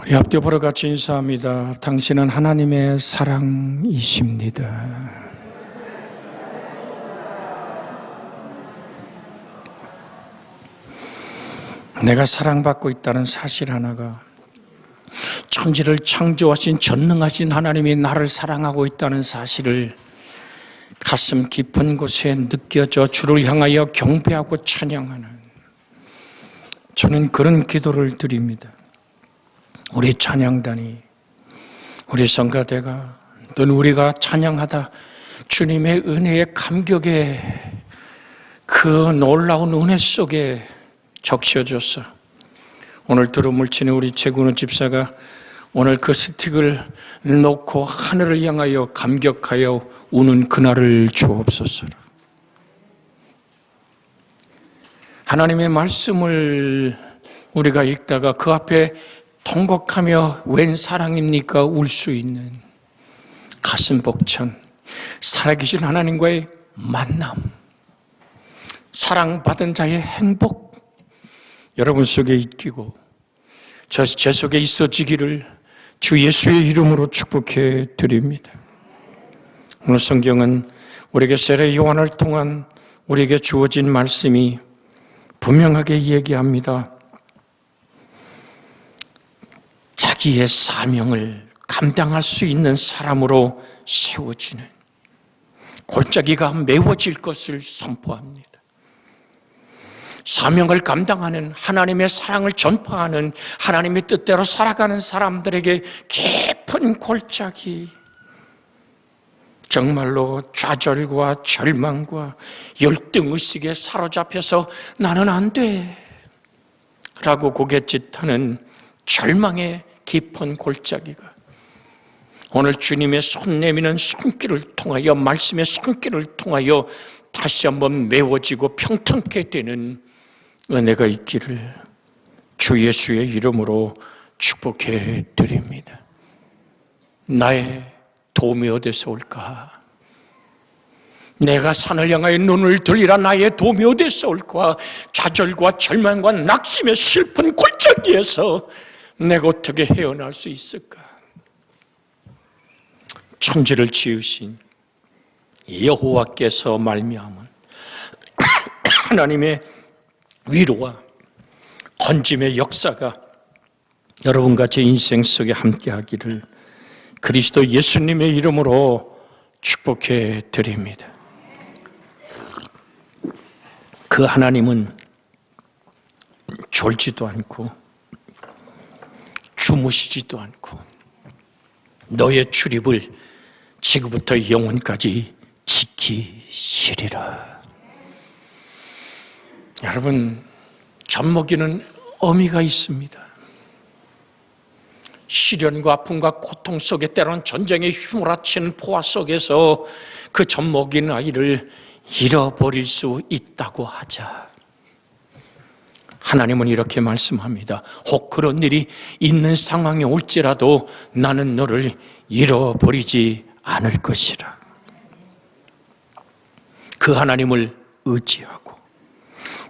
우리 앞뒤 보러 같이 인사합니다. 당신은 하나님의 사랑이십니다. 내가 사랑받고 있다는 사실 하나가, 천지를 창조하신 전능하신 하나님이 나를 사랑하고 있다는 사실을 가슴 깊은 곳에 느껴져 주를 향하여 경배하고 찬양하는, 저는 그런 기도를 드립니다. 우리 찬양단이, 우리 성가대가, 또는 우리가 찬양하다 주님의 은혜의 감격에, 그 놀라운 은혜 속에 적셔져서 오늘 드럼을 치는 우리 최근우 집사가 오늘 그 스틱을 놓고 하늘을 향하여 감격하여 우는 그날을 주옵소서. 하나님의 말씀을 우리가 읽다가 그 앞에 통곡하며 웬 사랑입니까? 울 수 있는 가슴 벅찬 살아계신 하나님과의 만남, 사랑받은 자의 행복, 여러분 속에 있기고 제 속에 있어지기를 주 예수의 이름으로 축복해 드립니다. 오늘 성경은 우리에게 세례 요한을 통한 우리에게 주어진 말씀이 분명하게 얘기합니다. 자기의 사명을 감당할 수 있는 사람으로 세워지는, 골짜기가 메워질 것을 선포합니다. 사명을 감당하는, 하나님의 사랑을 전파하는, 하나님의 뜻대로 살아가는 사람들에게 깊은 골짜기, 정말로 좌절과 절망과 열등의식에 사로잡혀서 나는 안 돼 라고 고갯짓하는 절망의 깊은 골짜기가 오늘 주님의 손 내미는 손길을 통하여, 말씀의 손길을 통하여 다시 한번 메워지고 평탄케 되는 은혜가 있기를 주 예수의 이름으로 축복해 드립니다. 나의 도움이 어디서 올까? 내가 산을 향하여 눈을 들리라. 나의 도움이 어디서 올까? 좌절과 절망과 낙심의 슬픈 골짜기에서 내가 어떻게 헤어날 수 있을까? 천지를 지으신 여호와께서 말미암은 하나님의 위로와 건짐의 역사가 여러분과 제 인생 속에 함께하기를 그리스도 예수님의 이름으로 축복해 드립니다. 그 하나님은 졸지도 않고 주무시지도 않고 너의 출입을 지금부터 영원까지 지키시리라. 여러분, 젖먹이는 어미가 있습니다. 시련과 아픔과 고통 속에, 때로는 전쟁에 휘몰아치는 포화 속에서 그 젖먹인 아이를 잃어버릴 수 있다고 하자, 하나님은 이렇게 말씀합니다. 혹 그런 일이 있는 상황에 올지라도 나는 너를 잃어버리지 않을 것이라. 그 하나님을 의지하고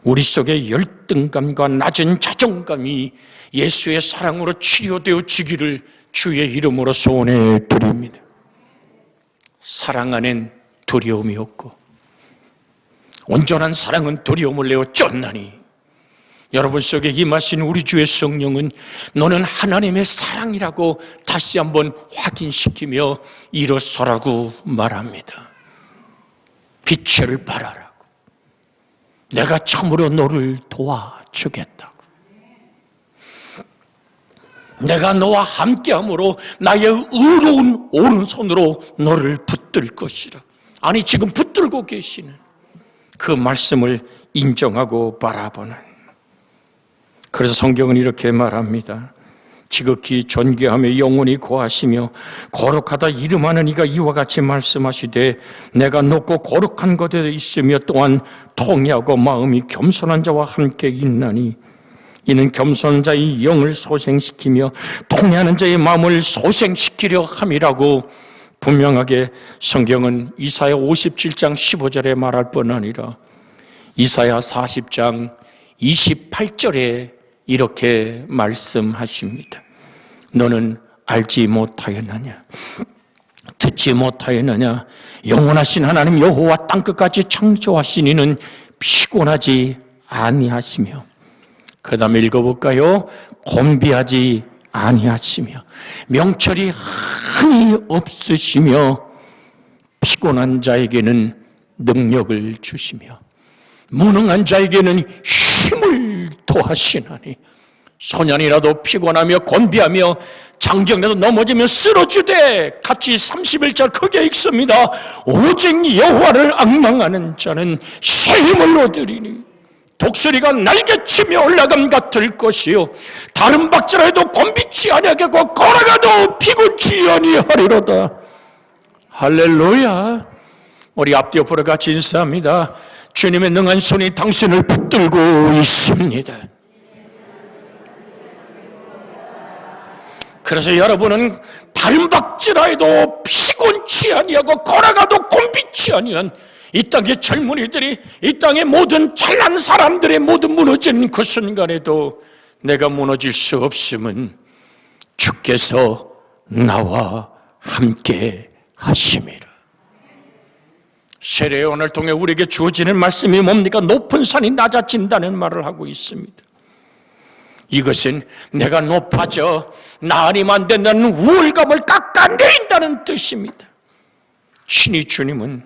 우리 속의 열등감과 낮은 자존감이 예수의 사랑으로 치료되어 지기를 주의 이름으로 소원해 드립니다. 사랑 안엔 두려움이 없고 온전한 사랑은 두려움을 내어 쫓나니, 여러분 속에 임하신 우리 주의 성령은 너는 하나님의 사랑이라고 다시 한번 확인시키며 일어서라고 말합니다. 빛을 발하라고. 내가 참으로 너를 도와주겠다고. 내가 너와 함께함으로 나의 의로운 오른손으로 너를 붙들 것이라. 아니, 지금 붙들고 계시는 그 말씀을 인정하고 바라보는, 그래서 성경은 이렇게 말합니다. 지극히 존귀하며 영원히 고하시며 거룩하다 이름하는 이가 이와 같이 말씀하시되, 내가 높고 거룩한 곳에 있으며 또한 통회하고 마음이 겸손한 자와 함께 있나니, 이는 겸손한 자의 영을 소생시키며 통회하는 자의 마음을 소생시키려 함이라고 분명하게 성경은 이사야 57장 15절에 말할 뿐 아니라 이사야 40장 28절에 이렇게 말씀하십니다. 너는 알지 못하였느냐? 듣지 못하였느냐? 영원하신 하나님 여호와 땅끝까지 창조하신 이는 피곤하지 아니하시며, 그 다음에 읽어볼까요? 곤비하지 아니하시며, 명철이 한이 없으시며, 피곤한 자에게는 능력을 주시며, 무능한 자에게는 힘을 더하시나니, 소년이라도 피곤하며 곤비하며 장정이라도 넘어지며 쓰러지되 같이 31절 크게 읽습니다. 오직 여호와를 앙망하는 자는 새 힘을 얻으리니 독수리가 날개치며 올라감 같을 것이요 다른 박질라도 곤비치 아니하겠고 걸어가도 피곤치 아니하리로다. 할렐루야. 우리 앞뒤 옆으로 같이 인사합니다. 주님의 능한 손이 당신을 붙들고 있습니다. 그래서 여러분은 다른 박질라도 피곤치 아니하고 걸어가도 곤비치 아니한 이 땅의 젊은이들이, 이 땅의 모든 잘난 사람들의 모두 무너진 그 순간에도 내가 무너질 수 없음은 주께서 나와 함께 하심이라. 세례 요한을 통해 우리에게 주어지는 말씀이 뭡니까? 높은 산이 낮아진다는 말을 하고 있습니다. 이것은 내가 높아져 나 아니면 안 된다는 우월감을 깎아내린다는 뜻입니다. 신이 주님은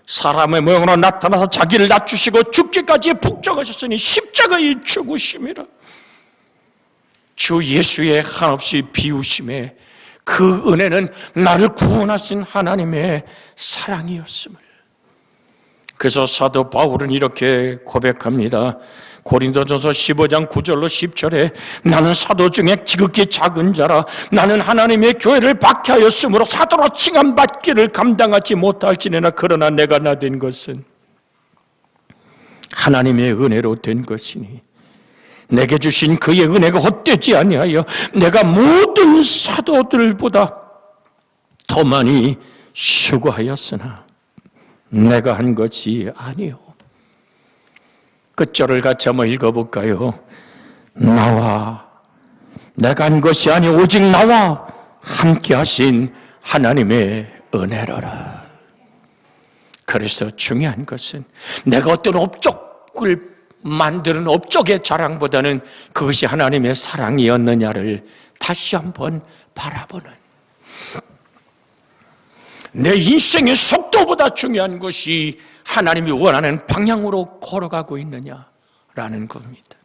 사람의 모양으로 나타나서 자기를 낮추시고 죽기까지 복종하셨으니 십자가의 죽으심이라. 주 예수의 한없이 비우심에 그 은혜는 나를 구원하신 하나님의 사랑이었음을. 그래서 사도 바울은 이렇게 고백합니다. 고린도전서 15장 9절로 10절에 나는 사도 중에 지극히 작은 자라 나는 하나님의 교회를 박해하였으므로 사도로 칭함받기를 감당하지 못할지니나 그러나 내가 나된 것은 하나님의 은혜로 된 것이니 내게 주신 그의 은혜가 헛되지 아니하여 내가 모든 사도들보다 더 많이 수고하였으나 내가 한 것이 아니요. 끝절을 같이 한번 읽어볼까요? 나와 내가 한 것이 아니 오직 나와 함께 하신 하나님의 은혜로라. 그래서 중요한 것은 내가 어떤 업적을 만드는 업적의 자랑보다는 그것이 하나님의 사랑이었느냐를 다시 한번 바라보는, 내 인생의 속도보다 중요한 것이 하나님이 원하는 방향으로 걸어가고 있느냐라는 겁니다.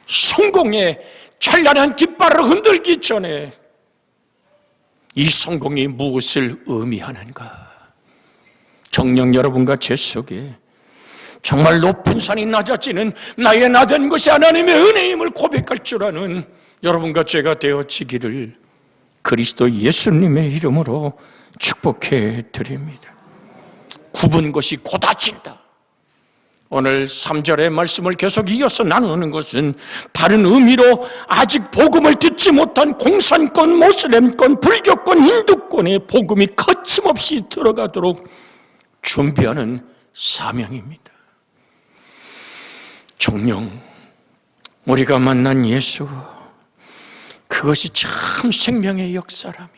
성공의 찬란한 깃발을 흔들기 전에 이 성공이 무엇을 의미하는가? 정녕 여러분과 제 속에 정말 높은 산이 낮아지는 나의 나된 것이 하나님의 은혜임을 고백할 줄 아는 여러분과 제가 되어지기를 그리스도 예수님의 이름으로 축복해 드립니다. 굽은 것이 곧아진다. 오늘 3절의 말씀을 계속 이어서 나누는 것은 다른 의미로 아직 복음을 듣지 못한 공산권, 모슬렘권, 불교권, 힌두권의 복음이 거침없이 들어가도록 준비하는 사명입니다. 정녕 우리가 만난 예수, 그것이 참 생명의 역사라면,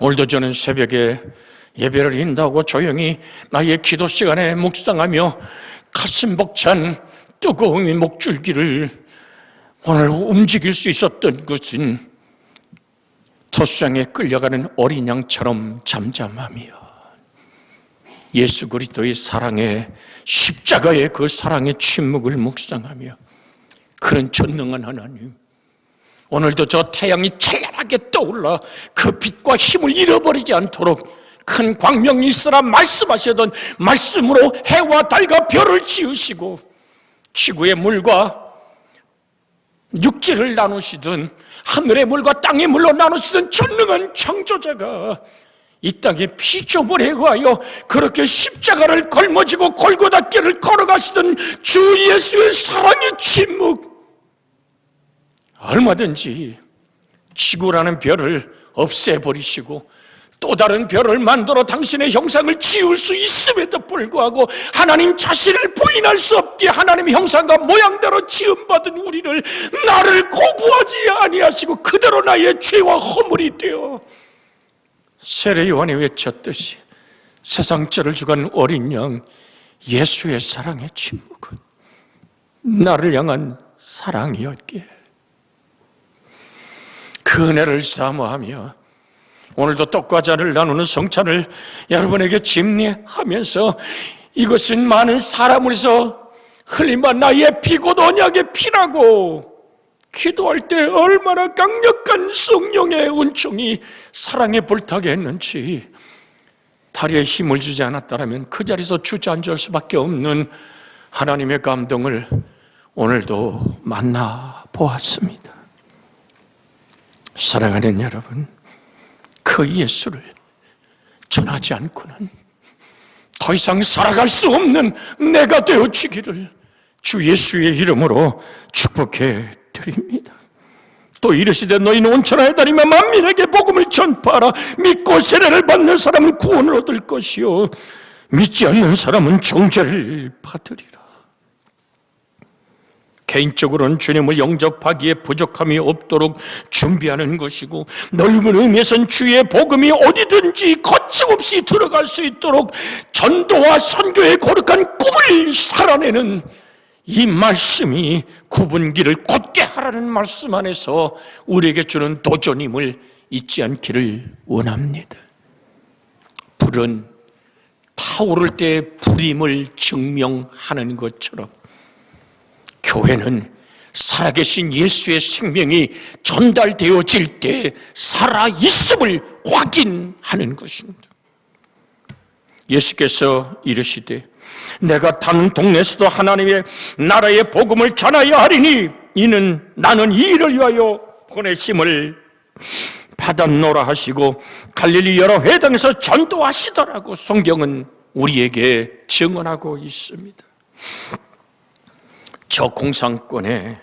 오늘도 저는 새벽에 예배를 인다고 조용히 나의 기도 시간에 묵상하며 가슴 벅찬 뜨거움의 목줄기를 오늘 움직일 수 있었던 것은 토수장에 끌려가는 어린 양처럼 잠잠하며 예수 그리스도의 사랑의 십자가의 그 사랑의 침묵을 묵상하며 그런 전능한 하나님, 오늘도 저 태양이 찬란하게 떠올라 그 빛과 힘을 잃어버리지 않도록 큰 광명이 있으라 말씀하시던 말씀으로 해와 달과 별을 지으시고 지구의 물과 육지를 나누시던 하늘의 물과 땅의 물로 나누시던 전능한 창조자가 이 땅에 피조물에 의하여 그렇게 십자가를 걸머지고 골고다길을 걸어가시던 주 예수의 사랑의 침묵, 얼마든지 지구라는 별을 없애버리시고 또 다른 별을 만들어 당신의 형상을 지을 수 있음에도 불구하고 하나님 자신을 부인할 수 없게 하나님의 형상과 모양대로 지음받은 우리를 나를 거부하지 아니하시고 그대로 나의 죄와 허물이 되어 세례 요한이 외쳤듯이 세상 죄를 주간 어린 양 예수의 사랑의 침묵은 나를 향한 사랑이었기에 그 은혜를 사모하며 오늘도 떡과 잔을 나누는 성찬을 여러분에게 집례하면서 이것은 많은 사람을 위해서 흘린 나의 피곧 언약의 피라고 기도할 때 얼마나 강력한 성령의 은총이 사랑에 불타게 했는지 다리에 힘을 주지 않았다면 그 자리에서 주저앉을 수밖에 없는 하나님의 감동을 오늘도 만나보았습니다. 사랑하는 여러분, 그 예수를 전하지 않고는 더 이상 살아갈 수 없는 내가 되어지기를 주 예수의 이름으로 축복해 드립니다. 또 이르시되 너희는 온 천하에 다니며 만민에게 복음을 전파하라. 믿고 세례를 받는 사람은 구원을 얻을 것이요 믿지 않는 사람은 정죄를 받으리라. 개인적으로는 주님을 영접하기에 부족함이 없도록 준비하는 것이고, 넓은 의미에서는 주의 복음이 어디든지 거침없이 들어갈 수 있도록 전도와 선교의 거룩한 꿈을 살아내는 이 말씀이 구분기를 곧게 하라는 말씀 안에서 우리에게 주는 도전임을 잊지 않기를 원합니다. 불은 타오를 때 불임을 증명하는 것처럼 교회는 살아계신 예수의 생명이 전달되어질 때 살아있음을 확인하는 것입니다. 예수께서 이르시되 내가 다른 동네에서도 하나님의 나라의 복음을 전하여 하리니 이는 나는 이 일을 위하여 보내심을 받았노라 하시고 갈릴리 여러 회당에서 전도하시더라고 성경은 우리에게 증언하고 있습니다. 저 공산권에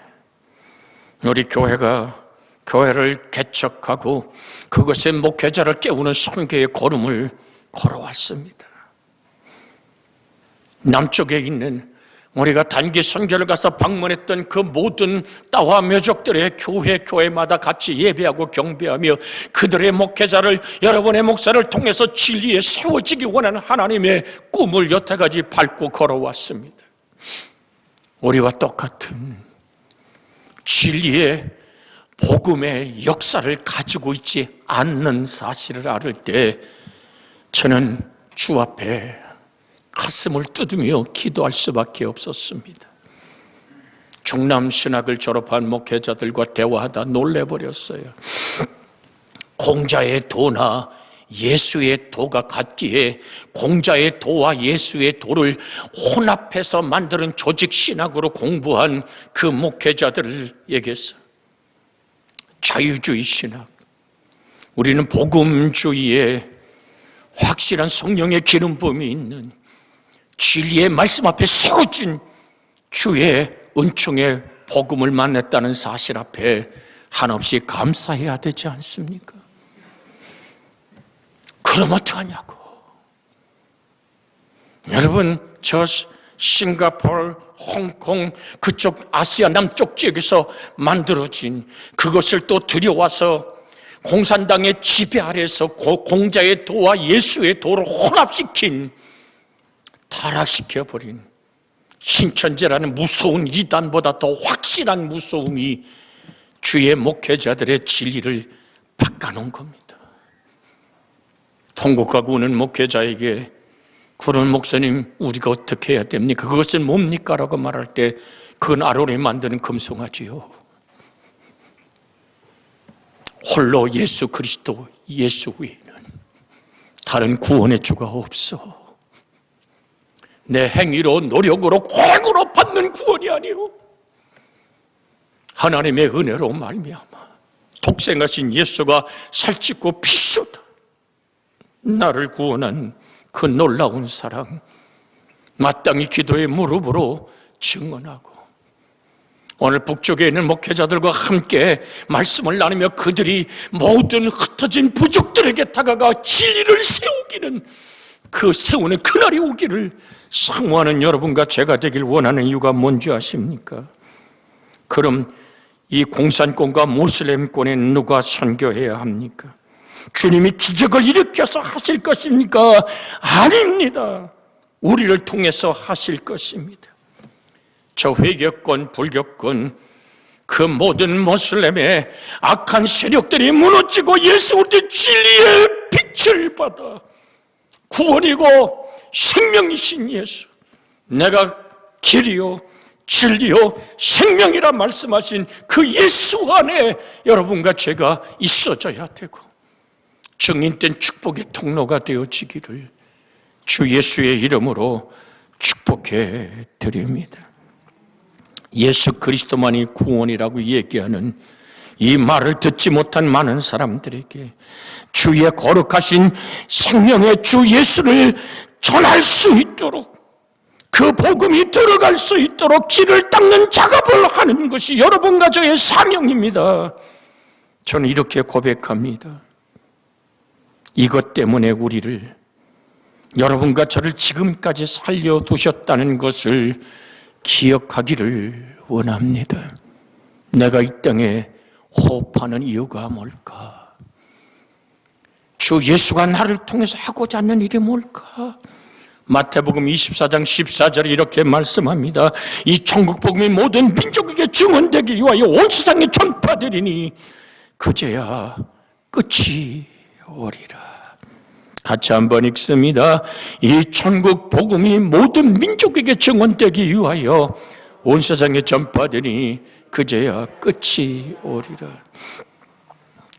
우리 교회를 개척하고 그것의 목회자를 깨우는 선교의 걸음을 걸어왔습니다. 남쪽에 있는 우리가 단기 선교를 가서 방문했던 그 모든 따와 묘족들의 교회마다 같이 예배하고 경배하며 그들의 목회자를 여러분의 목사를 통해서 진리에 세워지기 원하는 하나님의 꿈을 여태까지 밟고 걸어왔습니다. 우리와 똑같은 진리의 복음의 역사를 가지고 있지 않는 사실을 알을 때 저는 주 앞에 가슴을 뜯으며 기도할 수밖에 없었습니다. 중남신학을 졸업한 목회자들과 대화하다 놀래버렸어요. 공자의 도나 예수의 도가 같기에 공자의 도와 예수의 도를 혼합해서 만드는 조직신학으로 공부한 그 목회자들에게서 자유주의 신학, 우리는 복음주의에 확실한 성령의 기름 부음이 있는 진리의 말씀 앞에 세워진 주의 은총의 복음을 만났다는 사실 앞에 한없이 감사해야 되지 않습니까? 그럼 어떡하냐고. 여러분, 저 싱가포르, 홍콩 그쪽 아시아 남쪽 지역에서 만들어진 그것을 또 들여와서 공산당의 지배 아래에서 공자의 도와 예수의 도를 혼합시킨, 타락시켜버린 신천지라는 무서운 이단보다 더 확실한 무서움이 주의 목회자들의 진리를 바꿔놓은 겁니다. 통곡하고 우는 목회자에게 그런 목사님 우리가 어떻게 해야 됩니까? 그것은 뭡니까? 라고 말할 때 그건 아론이 만드는 금송아지요. 홀로 예수 그리스도 예수 외에는 다른 구원의 주가 없어. 내 행위로 노력으로 고행으로 받는 구원이 아니요 하나님의 은혜로 말미암아 독생하신 예수가 살찌고 피 쏟아 나를 구원한 그 놀라운 사랑 마땅히 기도의 무릎으로 증언하고 오늘 북쪽에 있는 목회자들과 함께 말씀을 나누며 그들이 모든 흩어진 부족들에게 다가가 진리를 세우기는 그 세우는 그날이 오기를 상호하는 여러분과 제가 되길 원하는 이유가 뭔지 아십니까? 그럼 이 공산권과 모슬렘권에 누가 선교해야 합니까? 주님이 기적을 일으켜서 하실 것입니까? 아닙니다. 우리를 통해서 하실 것입니다. 저 회교권, 불교권, 그 모든 모슬렘의 악한 세력들이 무너지고 예수 그리스도의 진리의 빛을 받아 구원이고 생명이신 예수, 내가 길이요 진리요 생명이라 말씀하신 그 예수 안에 여러분과 제가 있어져야 되고 증인된 축복의 통로가 되어지기를 주 예수의 이름으로 축복해 드립니다. 예수 그리스도만이 구원이라고 얘기하는 이 말을 듣지 못한 많은 사람들에게 주의 거룩하신 생명의 주 예수를 전할 수 있도록, 그 복음이 들어갈 수 있도록 길을 닦는 작업을 하는 것이 여러분과 저의 사명입니다. 저는 이렇게 고백합니다. 이것 때문에 우리를, 여러분과 저를 지금까지 살려두셨다는 것을 기억하기를 원합니다. 내가 이 땅에 호흡하는 이유가 뭘까? 주 예수가 나를 통해서 하고자 하는 일이 뭘까? 마태복음 24장 14절에 이렇게 말씀합니다. 이 천국 복음이 모든 민족에게 증언되기 위하여 온 세상에 전파되리니 그제야 끝이 오리라. 같이 한번 읽습니다. 이 천국 복음이 모든 민족에게 증언되기 위하여 온 세상에 전파되니 그제야 끝이 오리라.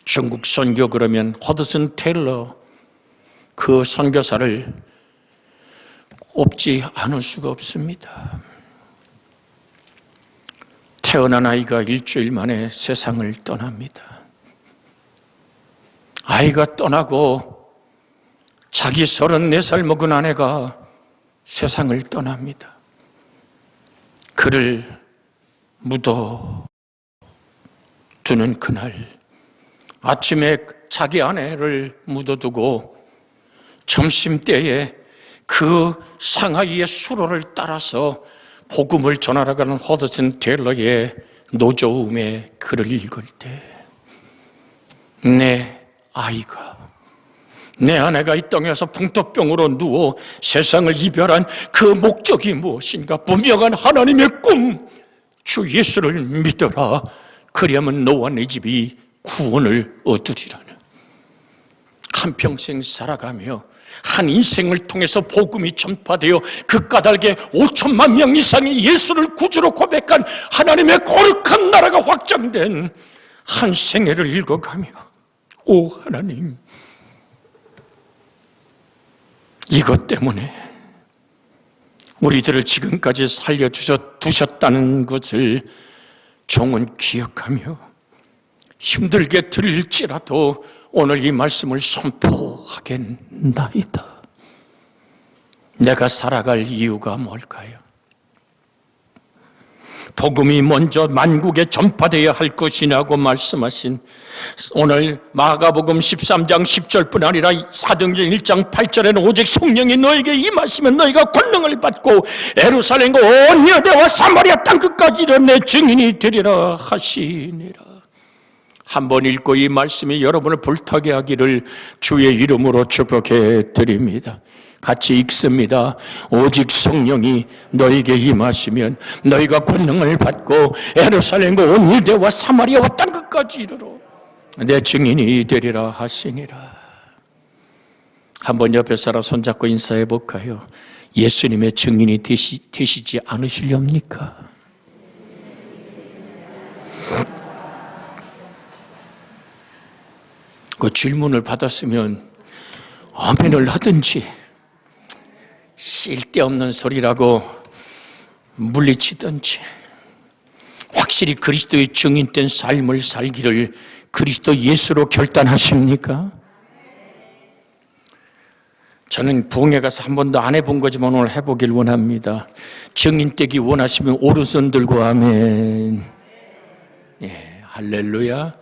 중국 선교 그러면 허드슨 테일러, 그 선교사를 꼽지 않을 수가 없습니다. 태어난 아이가 일주일 만에 세상을 떠납니다. 아이가 떠나고 자기 34살 먹은 아내가 세상을 떠납니다. 그를 묻어두는 그날 아침에 자기 아내를 묻어두고 점심때에 그 상하이의 수로를 따라서 복음을 전하러 가는 허드슨 테일러의 노저움의 글을 읽을 때 내 아이가, 내 아내가 이 땅에서 풍토병으로 누워 세상을 이별한 그 목적이 무엇인가? 분명한 하나님의 꿈, 주 예수를 믿어라. 그리하면 너와 네 집이 구원을 얻으리라는, 한평생 살아가며 한 인생을 통해서 복음이 전파되어 그 까닭에 5천만 명 이상이 예수를 구주로 고백한 하나님의 거룩한 나라가 확장된 한 생애를 읽어가며, 오 하나님, 이것 때문에 우리들을 지금까지 살려두셨다는 것을 종은 기억하며 힘들게 들릴지라도 오늘 이 말씀을 선포하겠나이다. 내가 살아갈 이유가 뭘까요? 복음이 먼저 만국에 전파되어야 할 것이냐고 말씀하신 오늘 마가복음 13장 10절뿐 아니라 사도행전 1장 8절에는 오직 성령이 너에게 임하시면 너희가 권능을 받고 예루살렘과 온 유대와 사마리아 땅끝까지 이르러 내 증인이 되리라 하시니라. 한번 읽고 이 말씀이 여러분을 불타게 하기를 주의 이름으로 축복해 드립니다. 같이 읽습니다. 오직 성령이 너에게 임하시면 너희가 권능을 받고 예루살렘과 온 유대와 사마리아와 땅끝까지 이르러 내 증인이 되리라 하시니라. 한번 옆에 사람 손잡고 인사해 볼까요? 예수님의 증인이 되시지 않으시렵니까? 그 질문을 받았으면 아멘을 하든지 쓸데없는 소리라고 물리치든지 확실히 그리스도의 증인된 삶을 살기를 그리스도 예수로 결단하십니까? 저는 부흥회 가서 한 번도 안 해본 거지만 오늘 해보길 원합니다. 증인되기 원하시면 오른손 들고 아멘. 예, 할렐루야.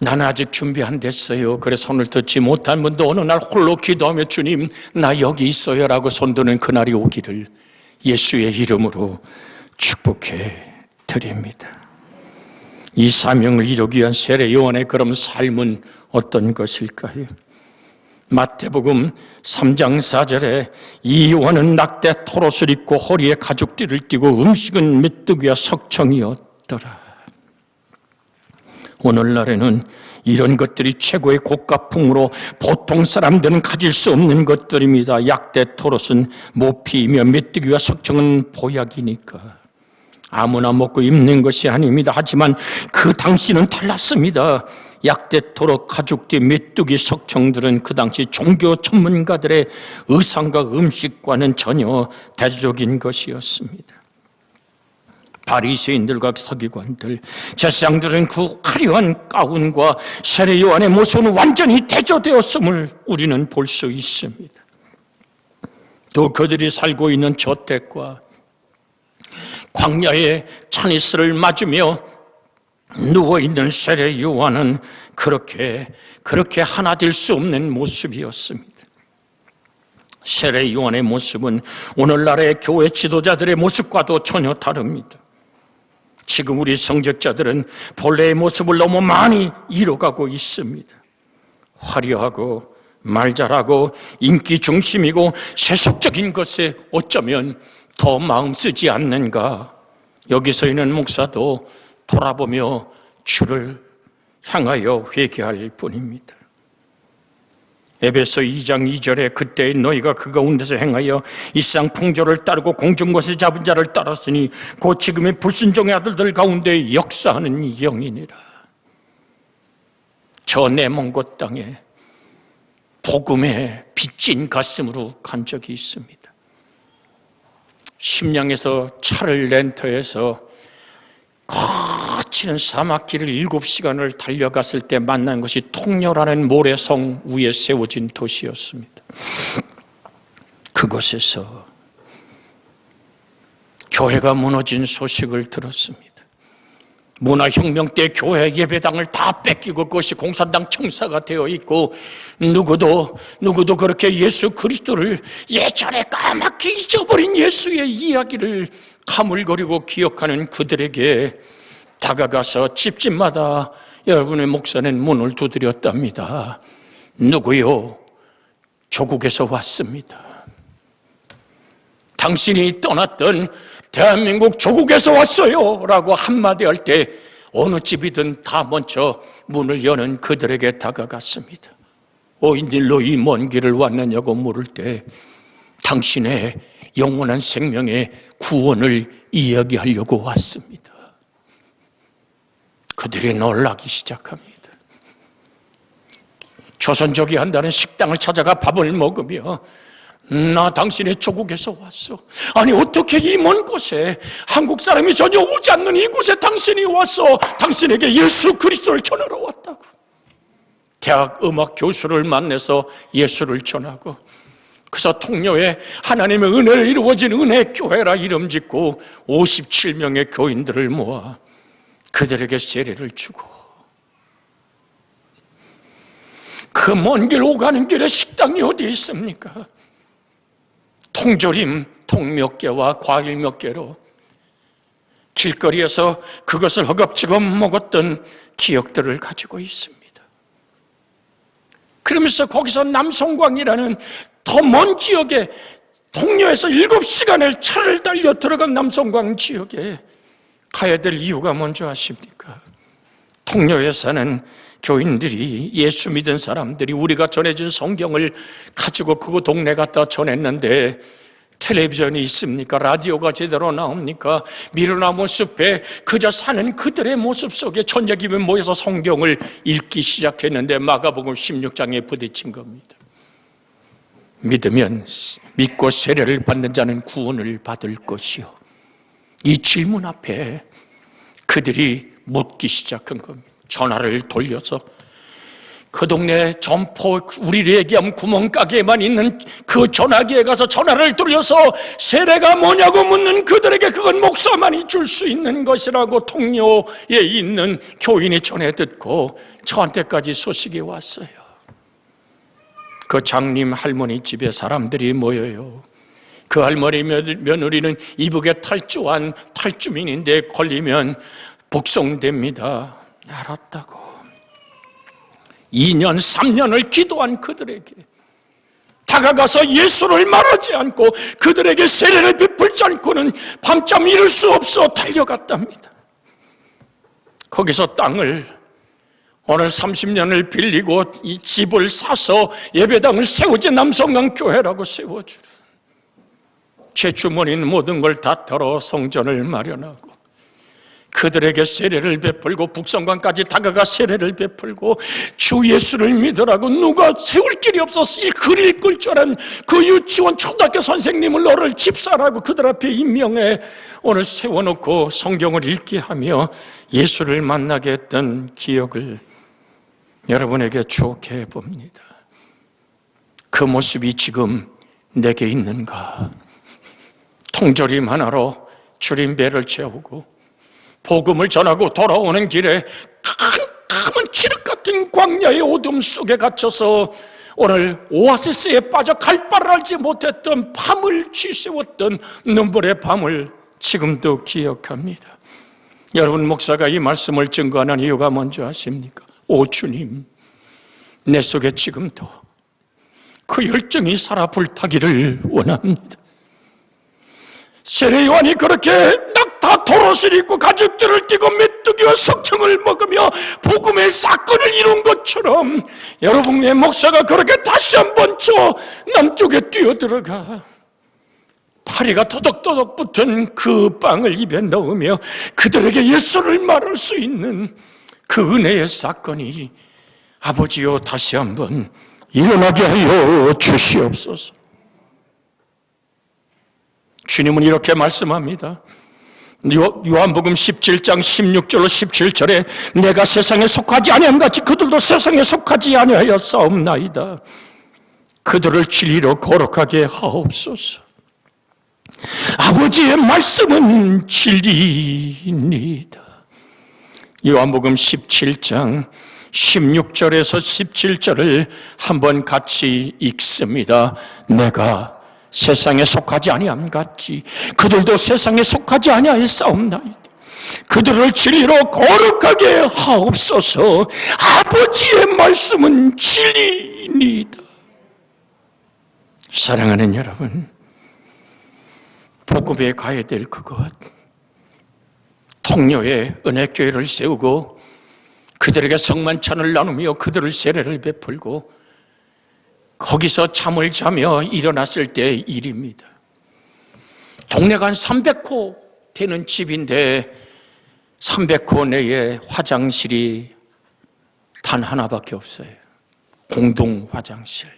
나는 아직 준비 안 됐어요. 그래서 손을 듣지 못한 분도 어느 날 홀로 기도하며 주님 나 여기 있어요 라고 손드는 그날이 오기를 예수의 이름으로 축복해 드립니다. 이 사명을 이루기 위한 세례 요한의 그럼 삶은 어떤 것일까요? 마태복음 3장 4절에 이 요한은 낙대 토롯을 입고 허리에 가죽띠를 띠고 음식은 메뚜기와 석청이었더라. 오늘날에는 이런 것들이 최고의 고가품으로 보통 사람들은 가질 수 없는 것들입니다. 약대 토롯은 모피이며 메뚜기와 석청은 보약이니까 아무나 먹고 입는 것이 아닙니다. 하지만 그 당시는 달랐습니다. 약대 토롯, 가죽띠, 메뚜기, 석청들은 그 당시 종교 전문가들의 의상과 음식과는 전혀 대조적인 것이었습니다. 바리새인들과 서기관들, 제사장들은 그 화려한 가운과 세례 요한의 모습은 완전히 대조되었음을 우리는 볼 수 있습니다. 또 그들이 살고 있는 저택과 광야의 차니스를 맞으며 누워있는 세례 요한은 그렇게 하나 될 수 없는 모습이었습니다. 세례 요한의 모습은 오늘날의 교회 지도자들의 모습과도 전혀 다릅니다. 지금 우리 성직자들은 본래의 모습을 너무 많이 잃어가고 있습니다. 화려하고 말 잘하고 인기 중심이고 세속적인 것에 어쩌면 더 마음 쓰지 않는가. 여기서 있는 목사도 돌아보며 주를 향하여 회개할 뿐입니다. 에베소 2장 2절에 그때의 너희가 그 가운데서 행하여 이 세상 풍조를 따르고 공중것을 잡은 자를 따랐으니 곧 지금의 불순종의 아들들 가운데 역사하는 영이니라. 저 내 먼 곳 땅에 복음의 빚진 가슴으로 간 적이 있습니다. 심양에서 차를 렌터해서 거치는 사막길을 7시간을 달려갔을 때 만난 것이 통려라는 모래성 위에 세워진 도시였습니다. 그곳에서 교회가 무너진 소식을 들었습니다. 문화혁명 때 교회 예배당을 다 뺏기고 그것이 공산당 청사가 되어 있고 누구도 그렇게 예수 그리스도를 예전에 까맣게 잊어버린 예수의 이야기를 가물거리고 기억하는 그들에게 다가가서 집집마다 여러분의 목사는 문을 두드렸답니다. 누구요? 조국에서 왔습니다. 당신이 떠났던 대한민국 조국에서 왔어요 라고 한마디 할 때 어느 집이든 다 먼저 문을 여는 그들에게 다가갔습니다. 어인일로 이 먼 길을 왔느냐고 물을 때 당신의 영원한 생명의 구원을 이야기하려고 왔습니다. 그들이 놀라기 시작합니다. 조선족이 한다는 식당을 찾아가 밥을 먹으며 나 당신의 조국에서 왔어. 아니 어떻게 이 먼 곳에 한국 사람이 전혀 오지 않는 이곳에 당신이 왔어. 당신에게 예수 그리스도를 전하러 왔다고. 대학 음악 교수를 만나서 예수를 전하고 그래서 통로에 하나님의 은혜를 이루어진 은혜교회라 이름 짓고 57명의 교인들을 모아 그들에게 세례를 주고 그 먼 길 오가는 길에 식당이 어디 있습니까? 통조림 통 몇 개와 과일 몇 개로 길거리에서 그것을 허겁지겁 먹었던 기억들을 가지고 있습니다. 그러면서 거기서 남성광이라는 더 먼 지역에 통로에서 7시간을 차를 달려 들어간 남성광 지역에 가야 될 이유가 뭔지 아십니까? 통로에 사는 교인들이 예수 믿은 사람들이 우리가 전해준 성경을 가지고 그 동네 갖다 전했는데 텔레비전이 있습니까? 라디오가 제대로 나옵니까? 미루나무 숲에 그저 사는 그들의 모습 속에 천적이면 모여서 성경을 읽기 시작했는데 마가복음 16장에 부딪힌 겁니다. 믿으면 믿고 세례를 받는 자는 구원을 받을 것이요. 이 질문 앞에 그들이 묻기 시작한 겁니다. 전화를 돌려서 그 동네 점포 우리를 얘기하면 구멍가게에만 있는 그 전화기에 가서 전화를 돌려서 세례가 뭐냐고 묻는 그들에게 그건 목사만이 줄 수 있는 것이라고 통로에 있는 교인이 전해 듣고 저한테까지 소식이 왔어요. 그 장님 할머니 집에 사람들이 모여요. 그 할머니 며느리는 이북에 탈주한 탈주민인데 걸리면 복송됩니다. 알았다고. 2년, 3년을 기도한 그들에게 다가가서 예수를 말하지 않고 그들에게 세례를 베풀지 않고는 밤잠 이룰 수 없어 달려갔답니다. 거기서 땅을 오늘 30년을 빌리고 이 집을 사서 예배당을 세우지, 남성강 교회라고 세워주는, 제 주머니는 모든 걸 다 털어 성전을 마련하고 그들에게 세례를 베풀고 북성강까지 다가가 세례를 베풀고 주 예수를 믿으라고, 누가 세울 길이 없었어. 글 읽을 줄 아는 그 유치원 초등학교 선생님을 너를 집사라고 그들 앞에 임명해 오늘 세워놓고 성경을 읽게 하며 예수를 만나게 했던 기억을 여러분에게 추억해 봅니다. 그 모습이 지금 내게 있는가? 통조림 하나로 줄임배를 채우고 복음을 전하고 돌아오는 길에 캄캄한 칠흑 같은 광야의 어둠 속에 갇혀서 오늘 오아시스에 빠져 갈 바를 알지 못했던 밤을 지새웠던 눈물의 밤을 지금도 기억합니다. 여러분, 목사가 이 말씀을 증거하는 이유가 뭔지 아십니까? 오 주님, 내 속에 지금도 그 열정이 살아 불타기를 원합니다. 세례 요한이 그렇게 낙타 도롯을 입고 가죽들을 띠고 메뚜기와 석청을 먹으며 복음의 사건을 이룬 것처럼 여러분의 목사가 그렇게 다시 한번 저 남쪽에 뛰어들어가 파리가 터덕터덕 붙은 그 빵을 입에 넣으며 그들에게 예수를 말할 수 있는 그 은혜의 사건이 아버지여 다시 한번 일어나게 하여 주시옵소서. 주님은 이렇게 말씀합니다. 요한복음 17장 16절로 17절에 내가 세상에 속하지 아니함 같이 그들도 세상에 속하지 아니하여 싸움나이다. 그들을 진리로 거룩하게 하옵소서. 아버지의 말씀은 진리입니다. 요한복음 17장 16절에서 17절을 한번 같이 읽습니다. 내가 세상에 속하지 아니함 같이 그들도 세상에 속하지 아니하여 싸움나이다. 그들을 진리로 거룩하게 하옵소서. 아버지의 말씀은 진리입니다. 사랑하는 여러분, 복음에 가야 될 그것, 통로에 은혜교회를 세우고 그들에게 성만찬을 나누며 그들을 세례를 베풀고 거기서 잠을 자며 일어났을 때의 일입니다. 동네가 한 300호 되는 집인데 300호 내에 화장실이 단 하나밖에 없어요. 공동 화장실.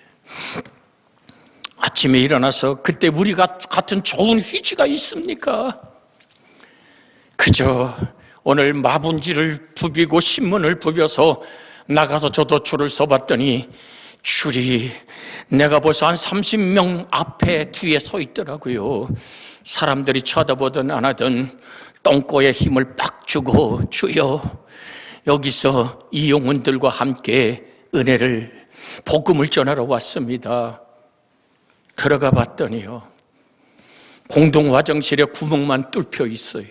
아침에 일어나서 그때 우리가 같은 좋은 휴지가 있습니까? 그저 오늘 마분지를 부비고 신문을 부벼서 나가서 저도 줄을 서봤더니 줄이 내가 벌써 한 30명 앞에 뒤에 서 있더라고요. 사람들이 쳐다보든 안 하든 똥꼬에 힘을 빡 주고 주여 여기서 이 영혼들과 함께 은혜를 복음을 전하러 왔습니다. 들어가 봤더니요, 공동 화장실에 구멍만 뚫혀 있어요.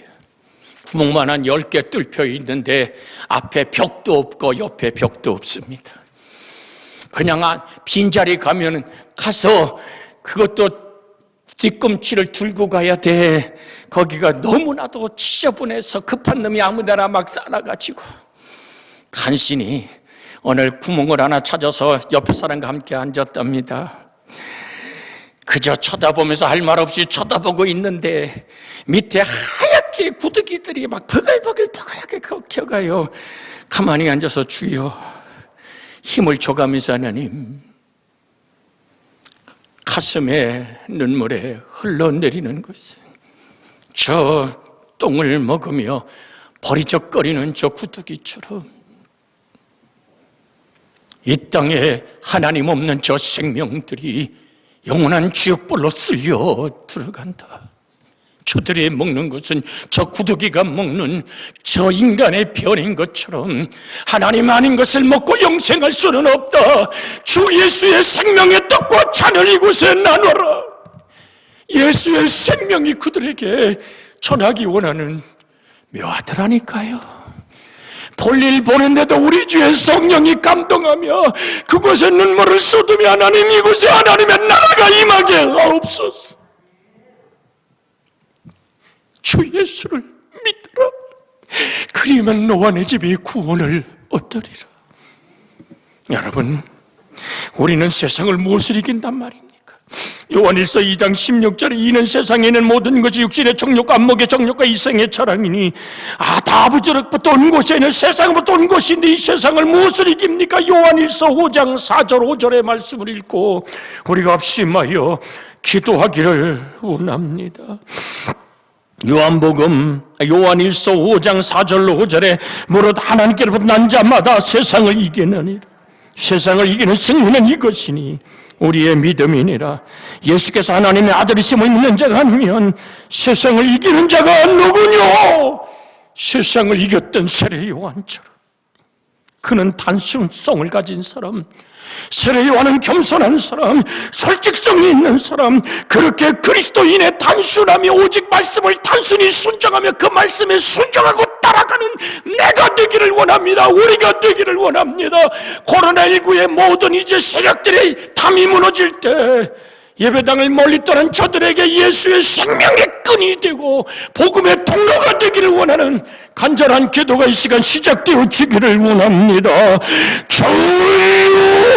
구멍만 한 10개 뚫혀 있는데 앞에 벽도 없고 옆에 벽도 없습니다. 그냥 빈자리 가면 가서 그것도 뒤꿈치를 들고 가야 돼. 거기가 너무나도 지저분해서 급한 놈이 아무데나 막 싸놔가지고 간신히 오늘 구멍을 하나 찾아서 옆에 사람과 함께 앉았답니다. 그저 쳐다보면서 할 말 없이 쳐다보고 있는데 밑에 하얗게 구더기들이 막 버글버글버글하게 켜가요. 가만히 앉아서 주여 힘을 줘가면서 하나님, 가슴에 눈물에 흘러내리는 것은 저 똥을 먹으며 버리적거리는 저 구더기처럼 이 땅에 하나님 없는 저 생명들이 영원한 지옥불로 쓸려 들어간다. 저들이 먹는 것은 저 구더기가 먹는 저 인간의 변인 것처럼 하나님 아닌 것을 먹고 영생할 수는 없다. 주 예수의 생명의 떡과 잔을 이곳에 나눠라. 예수의 생명이 그들에게 전하기 원하는 묘하더라니까요. 볼일 보는데도 우리 주의 성령이 감동하며 그곳에 눈물을 쏟으며 하나님, 이곳에 하나님의 나라가 임하게 하옵소서. 주 예수를 믿으라. 그리하면 너와 내 집이 구원을 얻으리라. 여러분, 우리는 세상을 무엇을 이긴단 말입니까? 요한일서 2장 16절에 이는 세상에 있는 모든 것이 육신의 정욕과 안목의 정욕과 이생의 자랑이니 다 아버지로부터 온 것에는 세상으로부터 온 것인데 이 세상을 무엇을 이깁니까? 요한일서 5장 4절 5절의 말씀을 읽고 우리가 합심하여 기도하기를 원합니다. 요한일서 5장 4절로 5절에 무릇 하나님께로부터 난 자마다 세상을 이기느니라. 세상을 이기는 승리는 이것이니 우리의 믿음이니라. 예수께서 하나님의 아들이심을 믿는 자가 아니면 세상을 이기는 자가 누구뇨? 세상을 이겼던 세례 요한처럼. 그는 단순성을 가진 사람, 세례 요한은 겸손한 사람, 솔직성이 있는 사람, 그렇게 그리스도인의 단순함이 오직 말씀을 단순히 순종하며 그 말씀에 순종하고 따라가는 내가 되기를 원합니다. 우리가 되기를 원합니다. 코로나19의 모든 이제 세력들의 담이 무너질 때 예배당을 멀리 떠난 저들에게 예수의 생명의 끈이 되고 복음의 통로가 되기를 원하는 간절한 기도가 이 시간 시작되어지기를 원합니다. 주여